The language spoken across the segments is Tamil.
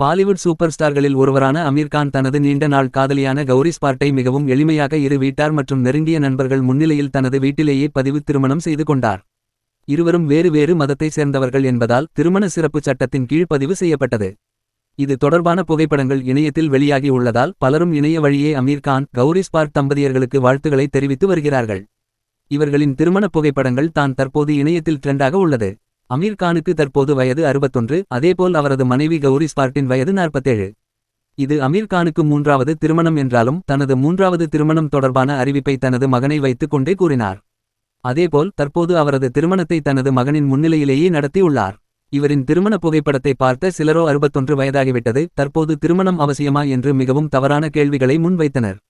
பாலிவுட் சூப்பர் ஸ்டார்களில் ஒருவரான அமீர் கான் தனது நீண்ட நாள் காதலியான கௌரி ஸ்பார்ட்டை மிகவும் எளிமையாக இரு வீட்டார் மற்றும் நெருங்கிய நண்பர்கள் முன்னிலையில் தனது வீட்டிலேயே பதிவு திருமணம் செய்து கொண்டார். இருவரும் வேறு வேறு மதத்தை சேர்ந்தவர்கள் என்பதால் திருமண சிறப்பு சட்டத்தின் கீழ் பதிவு செய்யப்பட்டது. இது தொடர்பான புகைப்படங்கள் இணையத்தில் வெளியாகி உள்ளதால் பலரும் இணைய வழியே அமீர் கான் கௌரி ஸ்பார்ட் தம்பதியர்களுக்கு வாழ்த்துக்களை தெரிவித்து வருகிறார்கள். இவர்களின் திருமண புகைப்படங்கள் தான் தற்போது இணையத்தில் ட்ரெண்டாக உள்ளது. அமீர் கானுக்கு தற்போது வயது 61, அதேபோல் அவரது மனைவி கௌரி ஸ்பார்ட்டின் வயது 47. இது அமீர் கானுக்கு 3வது திருமணம் என்றாலும் தனது 3வது திருமணம் தொடர்பான அறிவிப்பை தனது மகனை வைத்துக் கொண்டே கூறினார். அதேபோல் தற்போது அவரது திருமணத்தை தனது மகனின் முன்னிலையிலேயே நடத்தியுள்ளார். இவரின் திருமண புகைப்படத்தை பார்த்த சிலரோ 61 வயதாகிவிட்டது, தற்போது திருமணம் அவசியமா என்று மிகவும் தவறான கேள்விகளை முன்வைத்தனர்.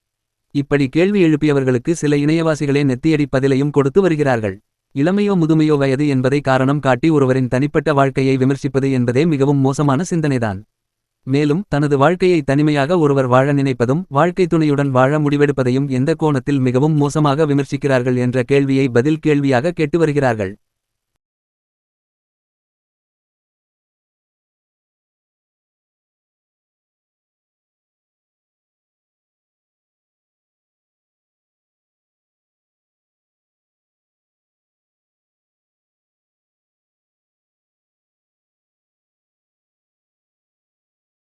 இப்படி கேள்வி எழுப்பியவர்களுக்கு சில இணையவாசிகளே நெத்தியடி பதிலையும் கொடுத்து வருகிறார்கள். இளமையோ முதுமையோ வயது என்பதை காரணம் காட்டி ஒருவரின் தனிப்பட்ட வாழ்க்கையை விமர்சிப்பது என்பதே மிகவும் மோசமான சிந்தனைதான். மேலும் தனது வாழ்க்கையை தனிமையாக ஒருவர் வாழ நினைப்பதும் வாழ்க்கை துணையுடன் வாழ முடிவெடுப்பதையும் எந்த கோணத்தில் மிகவும் மோசமாக விமர்சிக்கிறார்கள் என்ற கேள்வியை பதில் கேள்வியாக கேட்டு வருகிறார்கள்.